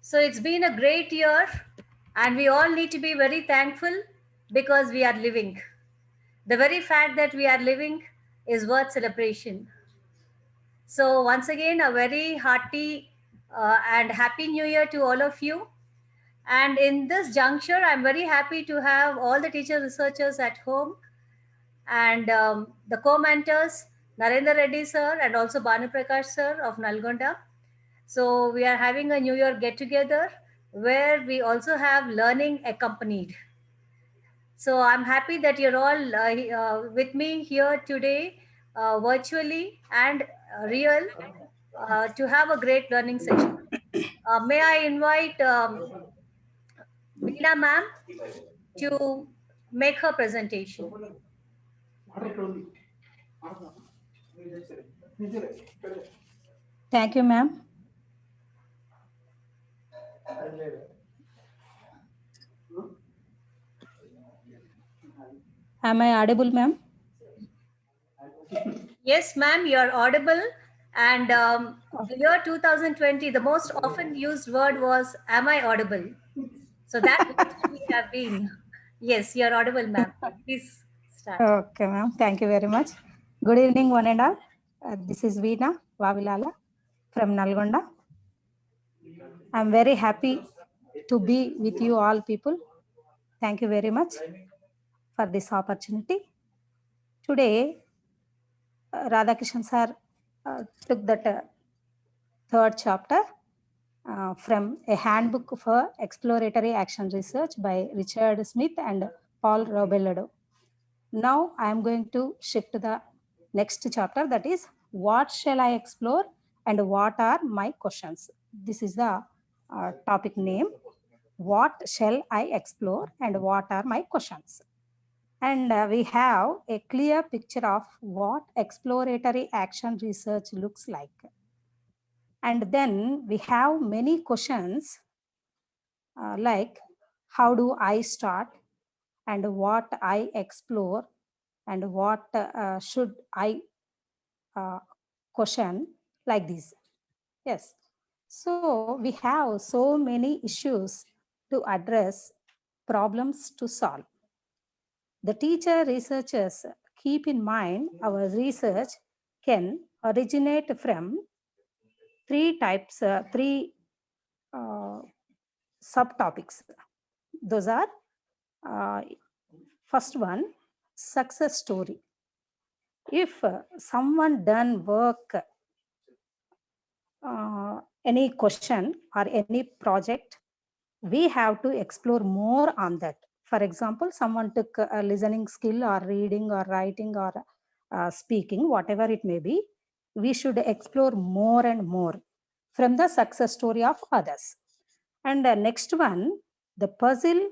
So it's been a great year, and we all need to be very thankful because we are living. The very fact that we are living is worth celebration. So, once again, a very hearty and happy new year to all of you. And in this juncture, I'm very happy to have all the teachers, researchers at home and the co-mentors, Narendra Reddy sir and also Banu Prakash sir of Nalgonda. So we are having a New Year get together where we also have learning accompanied. So I'm happy that you're all with me here today, virtually and real, to have a great learning session. May I invite Veena ma'am to make her presentation. Thank you, ma'am. Am I audible, ma'am? Yes, ma'am, you're audible. And the year 2020, the most often used word was, "Am I audible?" So that's what we have been. Yes, you're audible, ma'am. Please start. Okay, ma'am. Thank you very much. Good evening, one and all. This is Veena Vavilala from Nalgonda. I'm very happy to be with you all people. Thank you very much for this opportunity. Today, Radhakishan sir took that third chapter from a handbook for exploratory action research by Richard Smith and Paul Robelado. Now I am going to shift to the next chapter, that is, what shall I explore and what are my questions? This is the topic name. What shall I explore and what are my questions? And we have a clear picture of what exploratory action research looks like. And then we have many questions like how do I start and what I explore and what should I question, like this. Yes. So we have so many issues to address, problems to solve. The teacher researchers keep in mind our research can originate from three uh, subtopics. Those are uh, first one, success story. If someone done work, any question or any project, we have to explore more on that. For example, someone took a listening skill or reading or writing or speaking, whatever it may be, we should explore more and more from the success story of others. And the next one, the puzzles,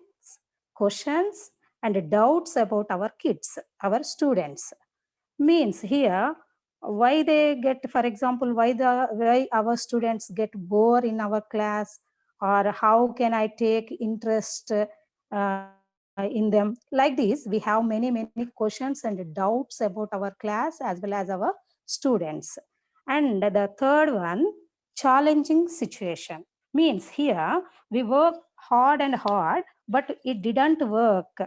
questions, and doubts about our kids, our students. Means here, why they get, for example, why our students get bored in our class, or how can I take interest in them. Like this, we have many questions and doubts about our class as well as our students. And the third one, challenging situation. Means here we work hard and hard, but it didn't work.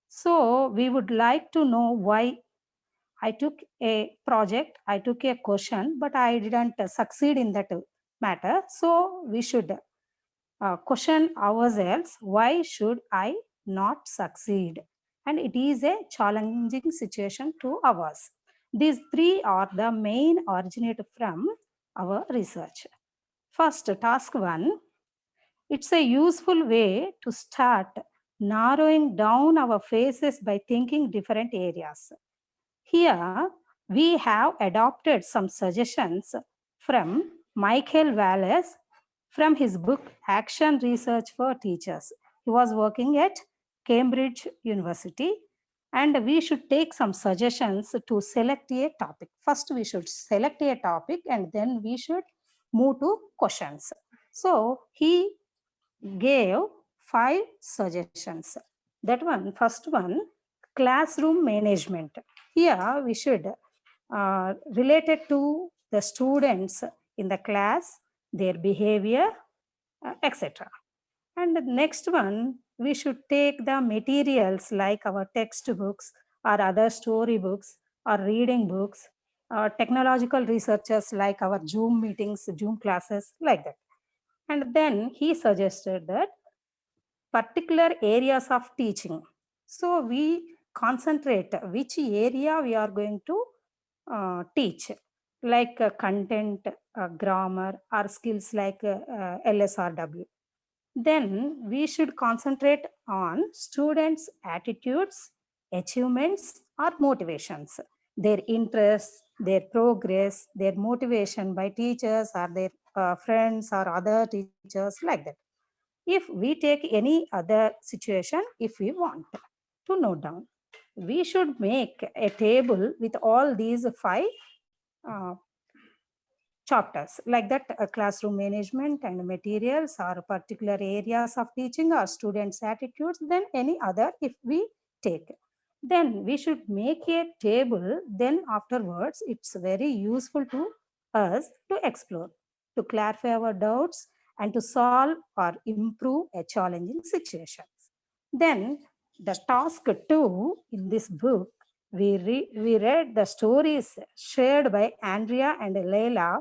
So we would like to know why. I took a project, I took a question, but I didn't succeed in that matter. So we should question ourselves, why should I not succeed? And it is a challenging situation to ours. These three are the main originate from our research. First, task one, it's a useful way to start narrowing down our phases by thinking different areas. Here, we have adopted some suggestions from Michael Wallace from his book Action Research for Teachers. He was working at Cambridge University, and we should take some suggestions to select a topic. First, we should select a topic and then we should move to questions. So, he gave 5 suggestions. That one, first one, classroom management. Here we should relate it to the students in the class, their behavior, etc. And the next one, we should take the materials like our textbooks or other storybooks or reading books or technological researchers like our Zoom meetings, Zoom classes, like that. And then he suggested that particular areas of teaching. So we concentrate which area we are going to teach, like content, grammar, or skills like LSRW. Then we should concentrate on students' attitudes, achievements, or motivations, their interests, their progress, their motivation by teachers or their friends or other teachers, like that. If we take any other situation, if we want to note down, we should make a table with all these five uh, chapters, like that classroom management and materials or particular areas of teaching or students' attitudes, then any other if we take. Then we should make a table, then afterwards it's very useful to us to explore, to clarify our doubts and to solve or improve a challenging situations. Then the task 2 in this book, we read the stories shared by Andrea and Leila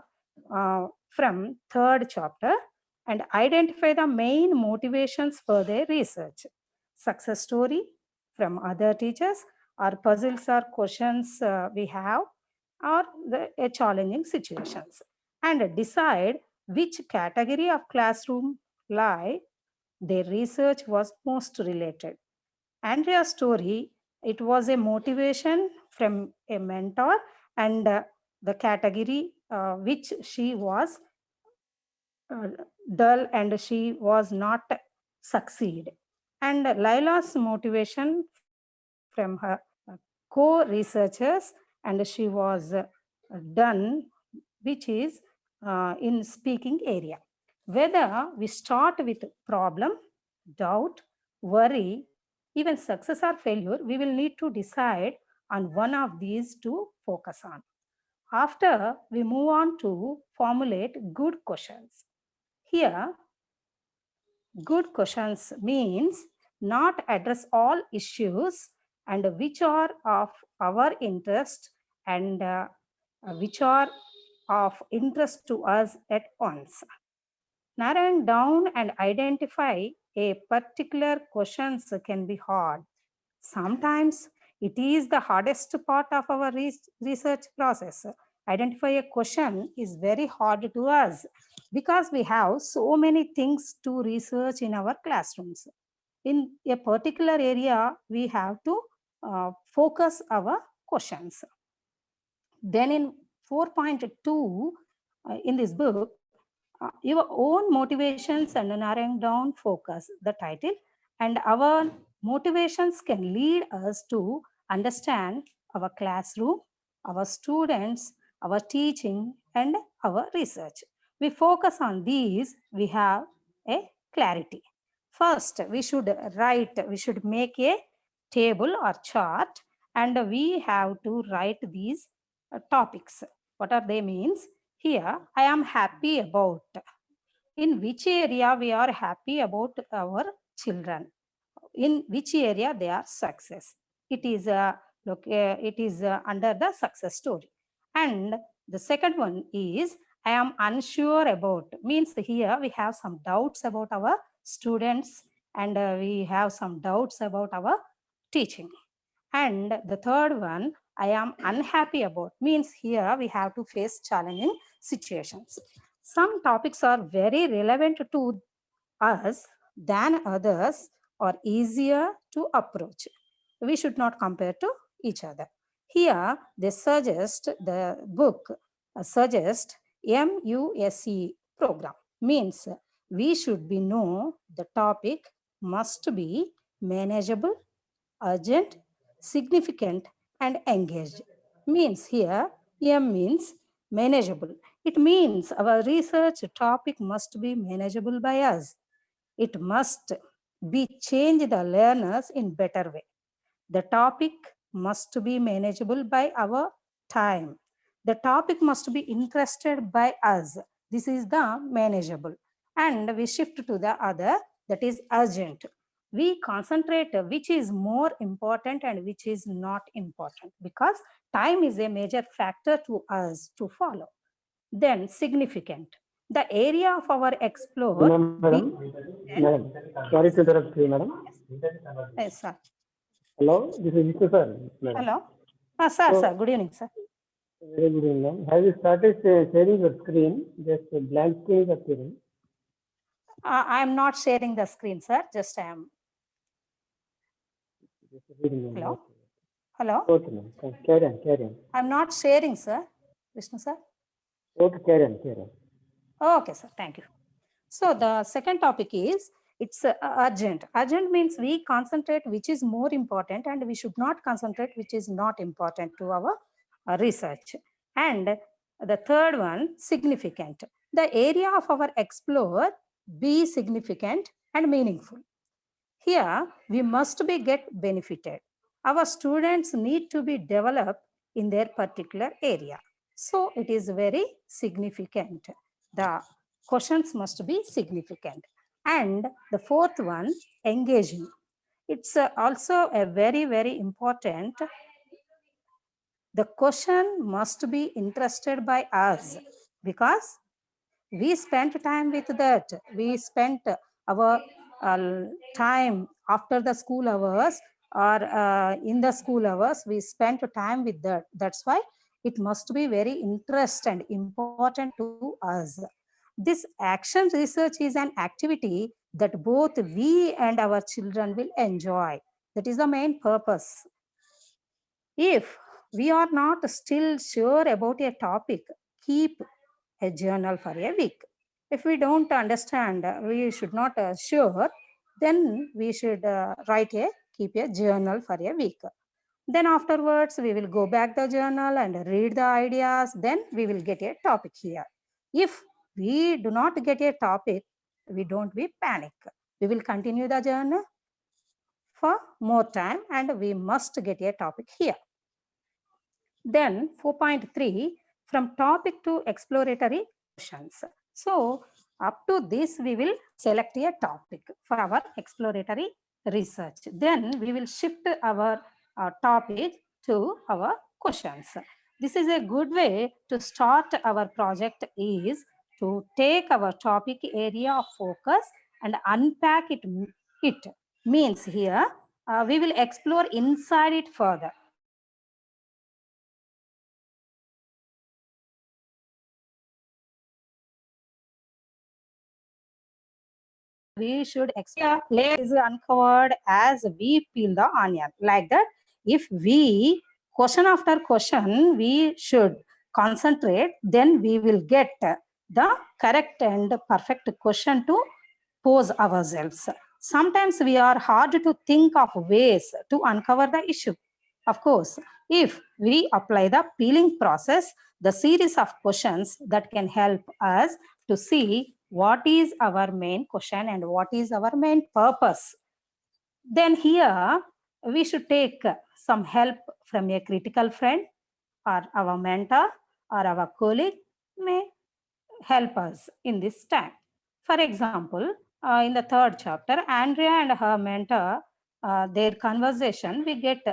from third chapter and identify the main motivations for their research. Success story from other teachers or puzzles or questions we have or the challenging situations, and decide which category of classroom lie their research was most related. Andrea's story, it was a motivation from a mentor, and the category which she was uh, dull and she was not succeed. And Laila's motivation from her co-researchers, and she was done, which is in speaking area. Whether we start with problem, doubt, worry, even success or failure, we will need to decide on one of these to focus on. After, we move on to formulate good questions. Here, good questions means not address all issues and which are of our interest and which are of interest to us at once. Narrowing down and identify a particular questions can be hard. Sometimes it is the hardest part of our research process. Identify a question is very hard to us because we have so many things to research in our classrooms. In a particular area, we have to focus our questions. Then in 4.2 in this book, your own motivations and narrowing down focus, the title, and our motivations can lead us to understand our classroom, our students, our teaching, and our research. We focus on these, we have a clarity. First, we should make a table or chart, and we have to write these topics. What are they means? Here, I am happy about. In which area we are happy about our children? In which area they are success? It is under the success story. And the second one is I am unsure about. Means here we have some doubts about our students and we have some doubts about our teaching. And the third one, I am unhappy about, means here we have to face challenging situations. Some topics are very relevant to us than others or easier to approach. We should not compare to each other. Here, they suggest, the book suggests MUSE program, means we should be know the topic must be manageable, urgent, significant, and engaged. Means here, M means manageable. It means our research topic must be manageable by us. It must be change the learners in better way. The topic must be manageable by our time. The topic must be interested by us. This is the manageable. and we shift to the other, that is urgent. We concentrate which is more important and which is not important, because time is a major factor to us to follow. Then significant. The area of our explore. Madam, madam, sorry to interrupt you, madam. Yes, sir. Hello, this is Vishnu sir. Madam. Hello. Sir, So- sir. Good evening, sir. Very good evening, ma'am. Have you started sharing your screen? Just a blank screen is appearing. I am not sharing the screen, sir. Just I am. Just reading, ma'am. Hello. Hello. Okay, ma'am. Carry on, carry on. I'm not sharing, sir. Vishnu, sir. Okay, carry on, carry on. Okay, sir. Thank you. So the second topic is it's urgent. Urgent means we concentrate which is more important and we should not concentrate which is not important to our research. And the third one, significant. The area of our explore be significant and meaningful. Here we must be get benefited. Our students need to be developed in their particular area. So it is very significant. The questions must be significant. And the fourth one, engaging. It's also a very, very important. The question must be interested by us, because we spent time with that. We spent our time after the school hours or in the school hours, we spent time with that. That's why it must be very interest and important to us. This action research is an activity that both we and our children will enjoy. That is the main purpose. If we are not still sure about a topic, keep a journal for a week. If we don't understand, we should not sure, then we should keep a journal for a week. Then afterwards, we will go back the journal and read the ideas. Then we will get a topic here. If we do not get a topic, we don't be panic. We will continue the journal for more time and we must get a topic here. Then 4.3, from topic to exploratory questions. So up to this, we will select a topic for our exploratory research. Then we will shift our topic to our questions. This is a good way to start our project, is to take our topic area of focus and unpack it. It means here we will explore inside it further. We should explore layer is uncovered as we peel the onion. Like that, if we question after question, we should concentrate, then we will get the correct and perfect question to pose ourselves. Sometimes we are hard to think of ways to uncover the issue. Of course, if we apply the peeling process, the series of questions that can help us to see what is our main question and what is our main purpose. Then here we should take some help from a critical friend or our mentor or our colleague may help us in this time. For example, in the third chapter, Andrea and her mentor, their conversation,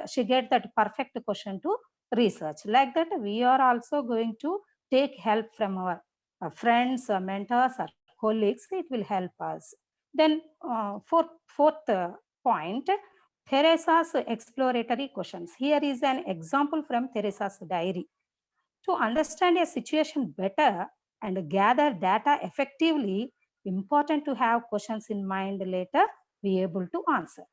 she get that perfect question to research. Like that, we are also going to take help from our friends, mentors, or colleagues. It will help us. Then fourth point, Theresa's exploratory questions. Here is an example from Theresa's diary. To understand a situation better and gather data effectively, important to have questions in mind later, be able to answer.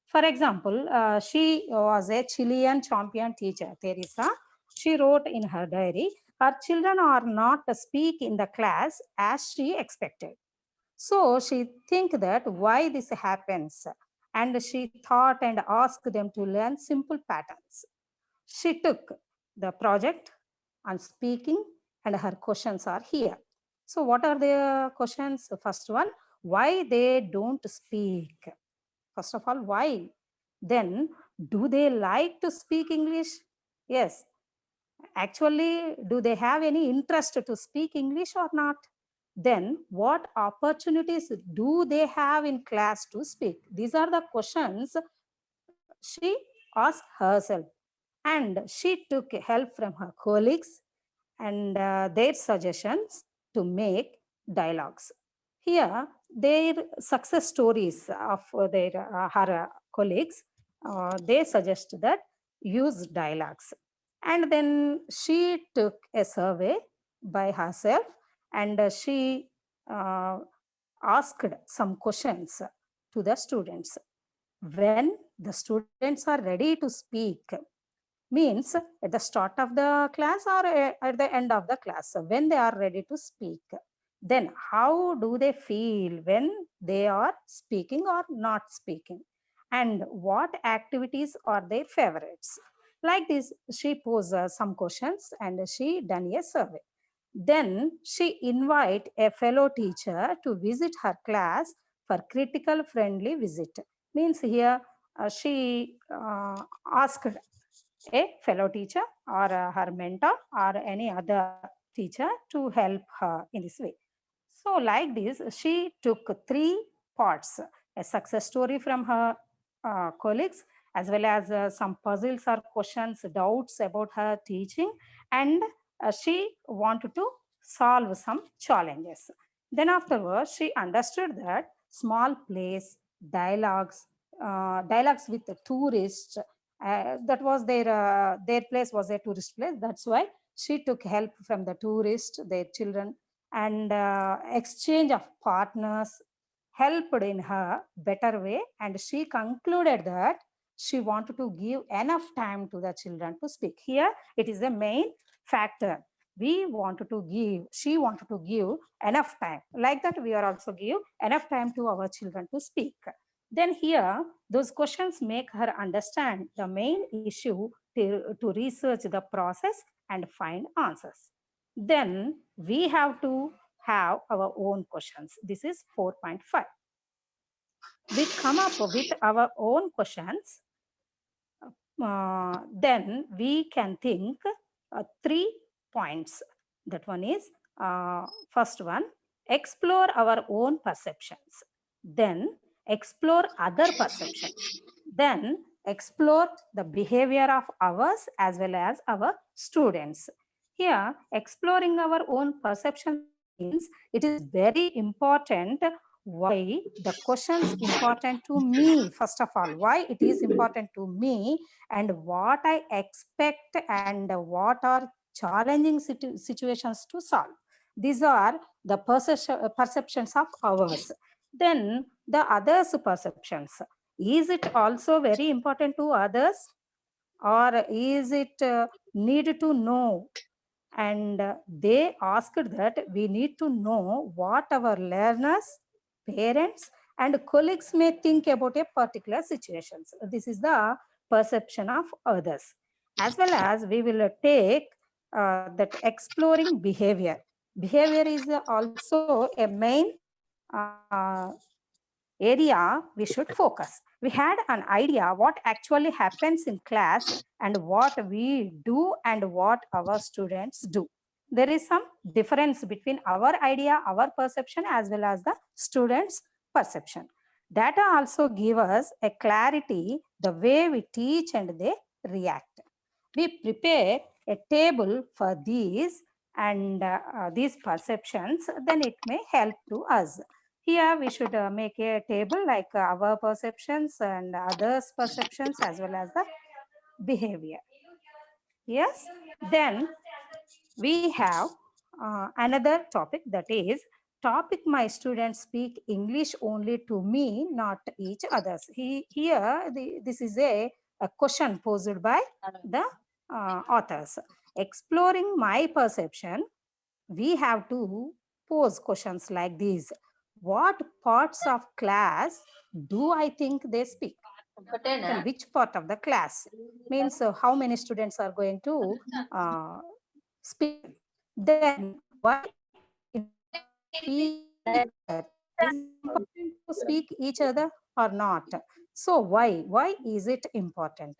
For example, she was a Chilean champion teacher, Teresa. She wrote in her diary, her children are not speak in the class as she expected. So she think that why this happens, and she thought and asked them to learn simple patterns. She took the project on speaking and her questions are here. So what are the questions? The first one, why they don't speak? First of all, why? Then, do they like to speak English? Yes. Actually, do they have any interest to speak English or not? Then what opportunities do they have in class to speak? These are the questions she asked herself, and she took help from her colleagues and their suggestions to make dialogues. Here, their success stories of her colleagues, they suggest that use dialogues. And then she took a survey by herself, and she uh, asked some questions to the students. When the students are ready to speak, means at the start of the class or at the end of the class, when they are ready to speak, then how do they feel when they are speaking or not speaking, and what activities are their favorites? Like this, she posed some questions and she done a survey. Then she invite a fellow teacher to visit her class for critical friendly visit. Means here she asked a fellow teacher or her mentor or any other teacher to help her in this way. So like this, she took 3 parts: a success story from her colleagues, as well as some puzzles or questions, doubts about her teaching, and she wanted to solve some challenges. Then afterwards, she understood that small plays, dialogues, dialogues with the tourists, that was their place was a tourist place. That's why she took help from the tourists, their children, and exchange of partners helped in her better way. And she concluded that she wanted to give enough time to the children to speak. Here it is the main factor. We wanted to give, she wanted to give enough time. Like that, we are also give enough time to our children to speak. Then here, those questions make her understand the main issue to research the process and find answers. Then we have to have our own questions. This is 4.5. We come up with our own questions. Then we can think 3 points. That one is first one, explore our own perceptions. Then explore other perceptions. Then explore the behavior of ours as well as our students. Here, exploring our own perception means it is very important. Why the questions important to me? First of all, why it is important to me, and what I expect, and what are challenging situations to solve. These are the perceptions of ours. Then the others' perceptions. Is it also very important to others, or is it need to know? And they asked that we need to know what our learners, parents, and colleagues may think about a particular situation. This is the perception of others. As well as we will take that exploring behavior. Behavior is also a main area we should focus. We had an idea what actually happens in class and what we do and what our students do. There is some difference between our idea, our perception, as well as the students' perception. Data also give us a clarity the way we teach and they react. We prepare a table for these and these perceptions, then it may help to us. Here we should make a table like our perceptions and others' perceptions as well as the behavior. Yes, then we have another topic, that is topic my students speak English only to me, not each others. Here this is a question posed by the authors. Exploring my perception, we have to pose questions like these. What parts of class do I think they speak? And which part of the class? Means how many students are going to speak. Then why is it important to speak each other or not? So why is it important?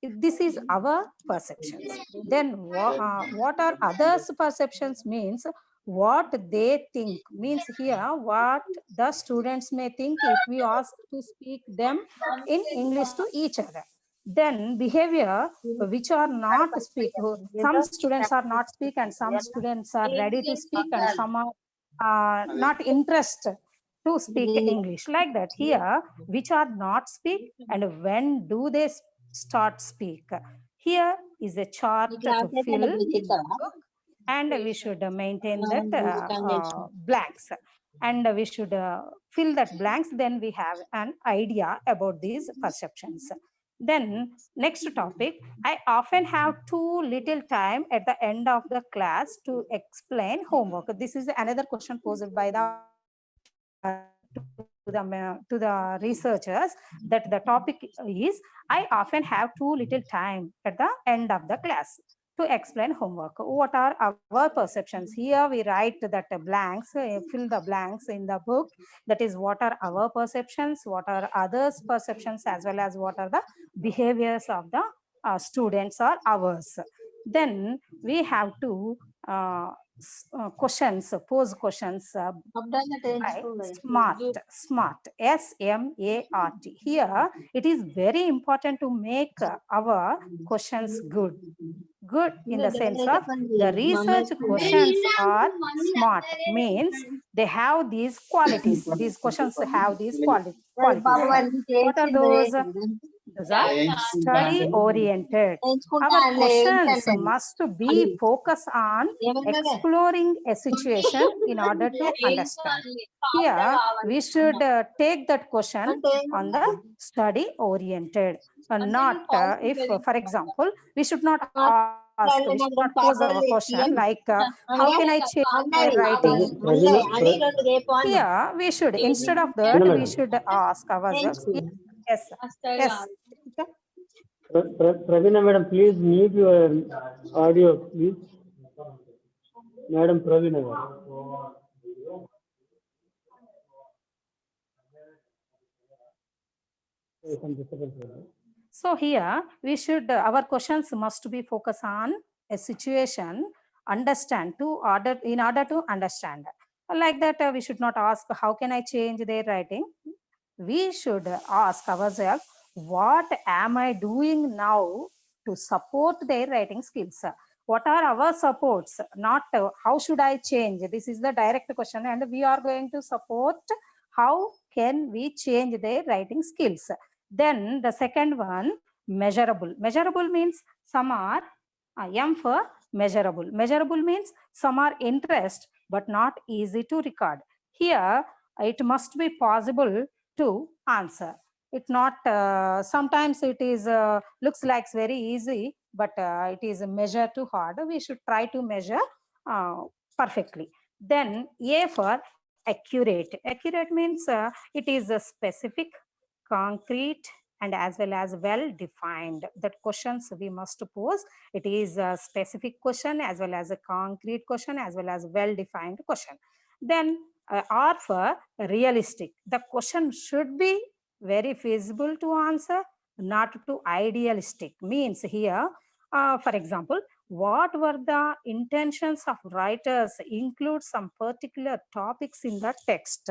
This is our perceptions. Then what are others' perceptions? Means what they think. Means here what the students may think if we ask to speak them in English to each other. Then behavior which are not speak. Some students are not speak and some students are ready to speak and some are not interested to speak English, like that. Here which are not speak and when do they start speak. Here is a chart to fill in the book, and we should maintain that blanks, and we should fill that blanks. Then we have an idea about these perceptions. Then next topic, I often have too little time at the end of the class to explain homework. This is another question posed by the to the researchers, that the topic is I often have too little time at the end of the class to explain homework. What are our perceptions? Here we write that blanks, fill the blanks in the book. That is, what are our perceptions, what are others' perceptions, as well as what are the behaviors of the students or ours. Then we have to questions, pose questions by SMART, S-M-A-R-T. Here, it is very important to make our questions good. Good in the sense of the research questions are smart, means they have these qualities. These questions have these qualities. What are those? Those are study oriented. Our questions must be focused on exploring a situation in order to understand. Here, we should take that question on the study oriented. Not if, for example, we should not ask, we should not pose our question like, how can I change my writing? Here, we should, instead of that, we should ask ourselves, yes, yes. Pravina madam, please mute your audio, please. Madam Pravina madam. So here we should, our questions must be focused on a situation, understand to order, in order to understand. Like that, we should not ask, how can I change their writing? We should ask ourselves, what am I doing now to support their writing skills? What are our supports? Not how should I change? This is the direct question, and we are going to support how can we change their writing skills. Then the second one, measurable. Measurable means some are M for measurable. Measurable means some are interest but not easy to record. Here it must be possible to answer. It not sometimes it is looks like very easy, but it is a measure too hard. We should try to measure perfectly. Then A for accurate. Accurate means it is a specific, concrete, and as well as well defined. That questions we must pose, it is a specific question as well as a concrete question as well as well defined question. Then R for realistic. The question should be very feasible to answer, not too idealistic. Means here, for example, what were the intentions of writers include some particular topics in the text.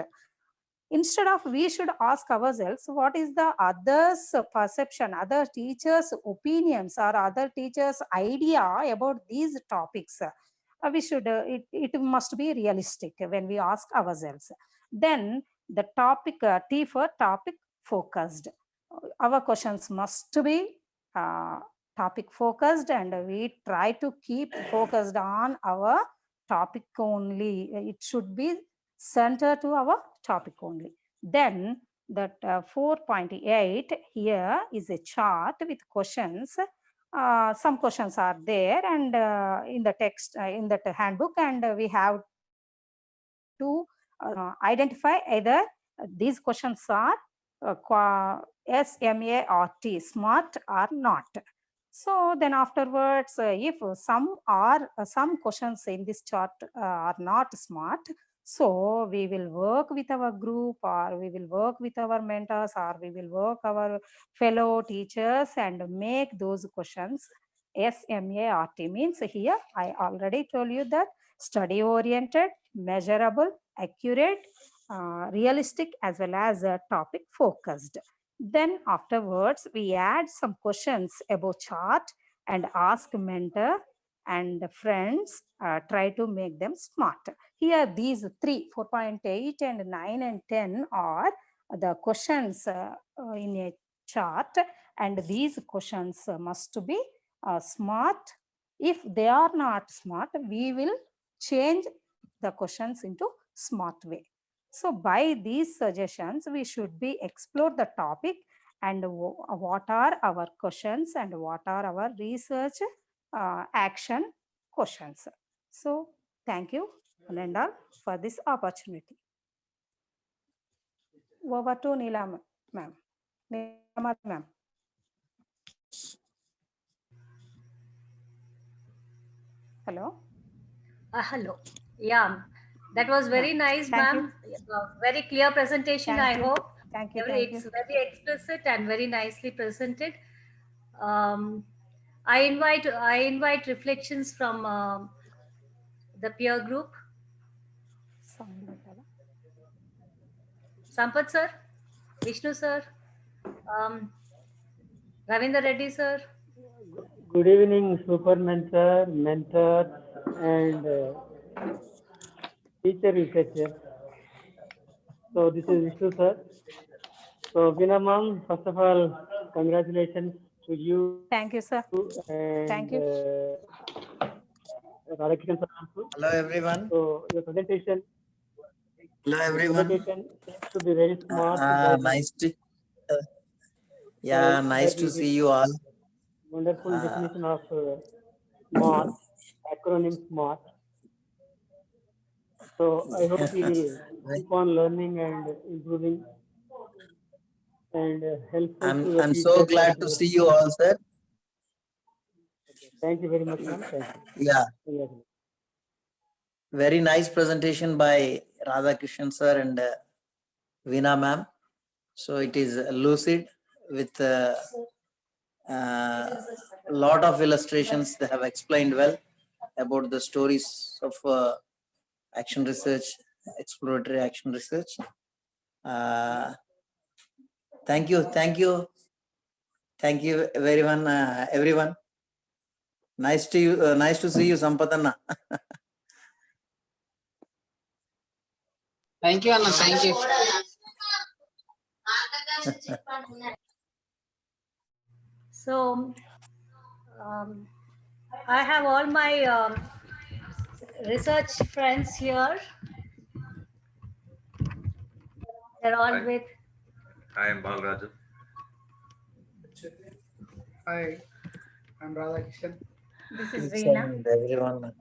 Instead of, we should ask ourselves, what is the others' perception, other teachers' opinions, or other teachers' idea about these topics. We should, it must be realistic when we ask ourselves. Then the topic, T for topic focused. Our questions must be topic focused, and we try to keep focused on our topic only. It should be centered to our topic only. Then that 4.8, here is a chart with questions. Some questions are there and in the text, in that handbook, and we have to identify either these questions are SMART, smart or not. So then afterwards, if some questions in this chart are not smart, so we will work with our group, or we will work with our mentors, or we will work our fellow teachers and make those questions SMART. Means here I already told you that study oriented, measurable, accurate, realistic, as well as topic focused. Then afterwards, we add some questions about chart and ask mentor and friends, try to make them smart. Here, these three, 4.8 and 9 and 10 are the questions in a chart, and these questions must be smart. If they are not smart, we will change the questions into smart way. So by these suggestions, we should be explore the topic and what are our questions and what are our research action questions. So thank you, Ananda, for this opportunity. Over to Neela ma'am. Neela ma'am. Hello. Hello. Yeah, that was very nice, Thank you. ma'am. Very clear presentation, Thank I you. hope. Thank you. It's very explicit and very nicely presented. I invite reflections from the peer group. Sampath sir, Vishnu sir, Ravindra Reddy sir. Good evening, super mentor, and teacher researcher. So this is Vishnu sir. So Veena ma'am, first of all, congratulations to you. Thank you, sir. And, Thank you. Radhakishan sir also. Hello everyone. So your presentation. Hello everyone. Presentation seems to be very smart. Nice to nice to see you all. Wonderful definition of SMART, acronym SMART. So I hope you will keep on learning and improving and helpful. I'm so glad to see you all, sir. Thank you very much, ma'am. Thank you. Yeah. Very nice presentation by Radhakishan sir and Veena ma'am. So it is lucid with a lot of illustrations. They have explained well about the stories of action research, exploratory action research. Thank you everyone. Nice to see you, Sampath. Thank you, Anna. Thank you. So I have all my research friends here. They're all with. I am Balraju. Hi, I'm Radhakishan. This is Veena. Everyone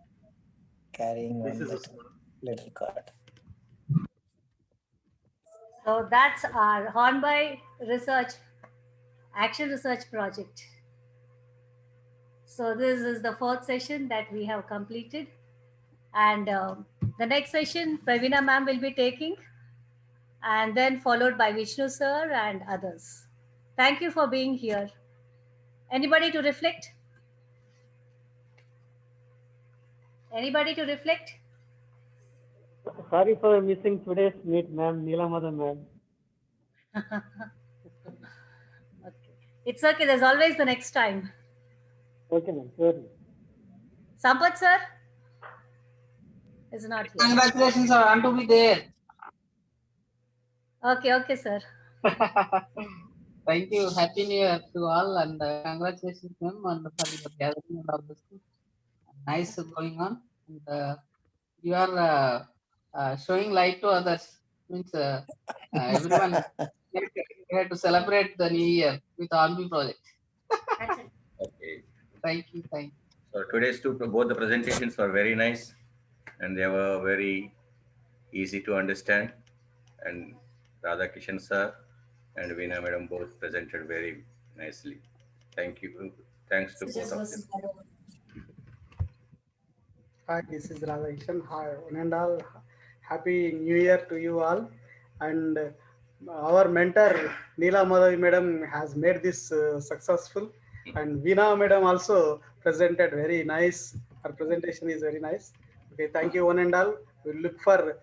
carrying one little card. So that's our Hornby Action Research Project. So this is the 4th session that we have completed. And the next session, Praveena ma'am will be taking, and then followed by Vishnu sir and others. Thank you for being here. Anybody to reflect? Anybody to reflect? Sorry for missing today's meet, ma'am. Neelamada ma'am. Okay. It's okay. There's always the next time. Okay, ma'am. Sure. Sampath sir is not here. Congratulations, sir. Want to be there. Okay, sir. Thank you. Happy New Year to all, and congratulations, ma'am, on the gathering and all this. Nice going on. And you are showing light to others. Means everyone had to celebrate the New Year with Hornby project. Okay. Thank you. So today's both the presentations were very nice, and they were very easy to understand. And Radhakishan sir and Veena madam both presented very nicely. Thank you. Thanks to both of them. Hi, this is Radhakishan. Hi, one and all. Happy New Year to you all. And our mentor Neela Madhavi madam has made this successful, and Veena madam also presented very nice. Her presentation is very nice. Okay, thank you one and all. We'll look for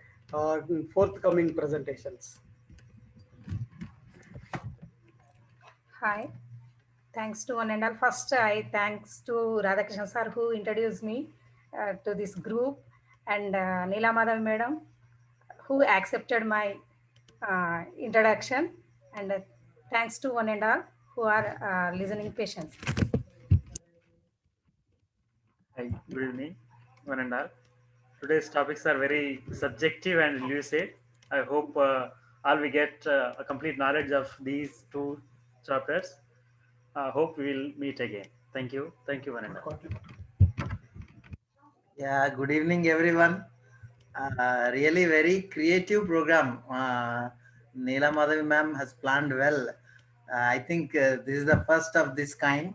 forthcoming presentations. Hi. Thanks to one and all. First, I thanks to Radhakrishnan sir who introduced me to this group, and Neela Madhav madam who accepted my introduction, and thanks to one and all who are listening patients. Hi, good evening, one and all. Today's topics are very subjective and lucid. I hope all we get a complete knowledge of these two chapters. Hope we will meet again. Thank you. Thank you, one and all. Yeah, good evening, everyone. Really very creative program. Neela Madhavi ma'am has planned well. I think this is the first of this kind.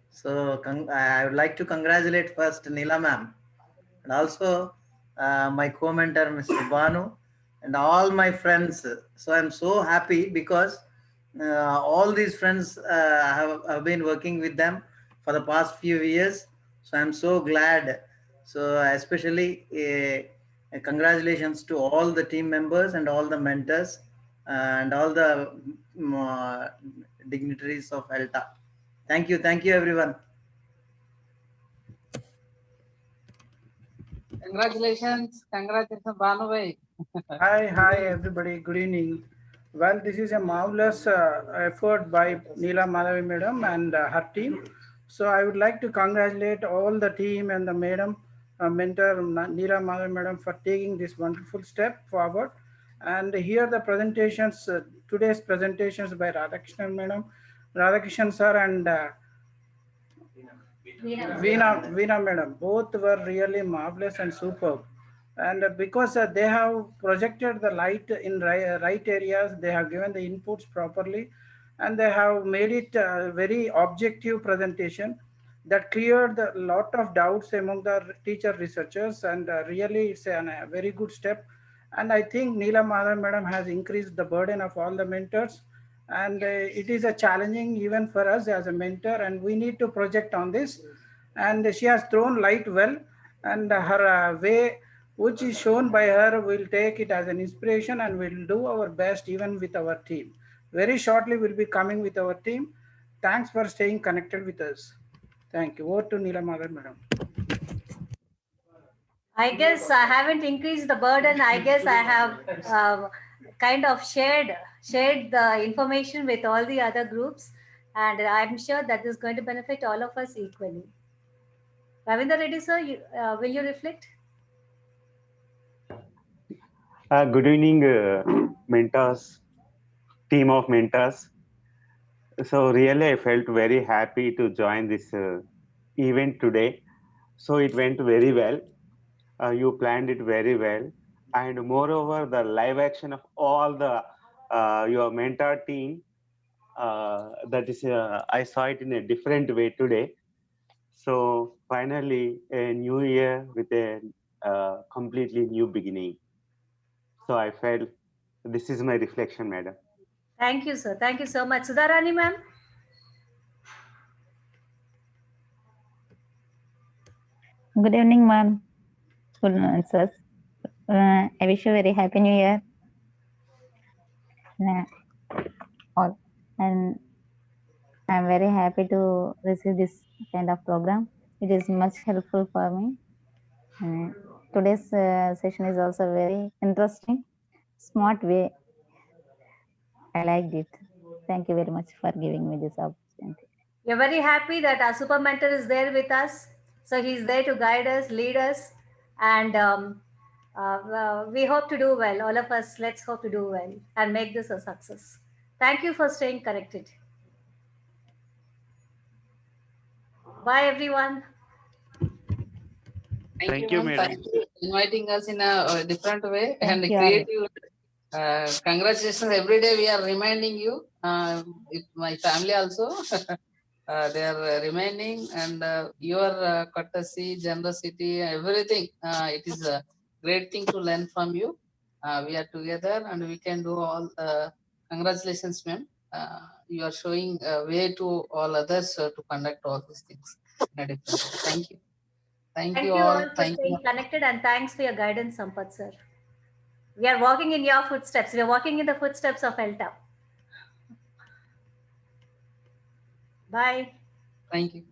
So I would like to congratulate first Neela ma'am, and also my co-mentor Mr. Banu, and all my friends. So I'm so happy because all these friends have been working with them for the past few years. So I'm so glad. So especially congratulations to all the team members and all the mentors and all the dignitaries of ELTA. Thank you everyone. Congratulations, Banu bhai. Hi, everybody. Good evening. Well, this is a marvelous effort by Neela Madhavi madam and her team. So I would like to congratulate all the team and the madam, mentor Neela Madhavi madam for taking this wonderful step forward. And here the presentations, today's presentations by Radhakrishnan madam, Radhakrishnan sir and Veena madam, both were really marvelous and superb. And because they have projected the light in right areas, they have given the inputs properly, and they have made it a very objective presentation that cleared a lot of doubts among the teacher researchers. And really, it's a very good step. And I think Neela Madhav madam has increased the burden of all the mentors. And it is a challenging even for us as a mentor, and we need to project on this. And she has thrown light well, and her way which is shown by her, we'll take it as an inspiration and we'll do our best even with our team. Very shortly, we'll be coming with our team. Thanks for staying connected with us. Thank you. Over to Neela Madhav madam. I guess I haven't increased the burden. I guess I have kind of shared the information with all the other groups, and I'm sure that is going to benefit all of us equally. Ravindra Reddy sir, will you reflect? Good evening, mentors, team of mentors. So really, I felt very happy to join this event today. So it went very well. You planned it very well. And moreover, the live action of all the your mentor team, that is, I saw it in a different way today. So finally, a new year with a completely new beginning. So I felt this is my reflection, madam. Thank you, sir. Thank you so much. Sudharani ma'am. Good evening, ma'am. Good answers. I wish you a very happy new year. All. And I'm very happy to receive this kind of program. It is much helpful for me. Today's session is also very interesting, smart way. I liked it. Thank you very much for giving me this opportunity. We're very happy that our super mentor is there with us. So he's there to guide us, lead us, and we hope to do well. All of us, let's hope to do well and make this a success. Thank you for staying connected. Bye, everyone. Thank you, madam. Thank you for inviting us in a different way and Thank you. creative. Congratulations. Every day we are reminding you, my family also, they are reminding, and your courtesy, generosity, everything. It is a great thing to learn from you. We are together and we can do all. Congratulations, ma'am. You are showing a way to all others to conduct all these things in a different way. Thank you. Thank Thank you you all. all for Thank you. staying connected, and thanks for your guidance, Sampath sir. We are walking in your footsteps. We are walking in the footsteps of ELTA. Bye. Thank you.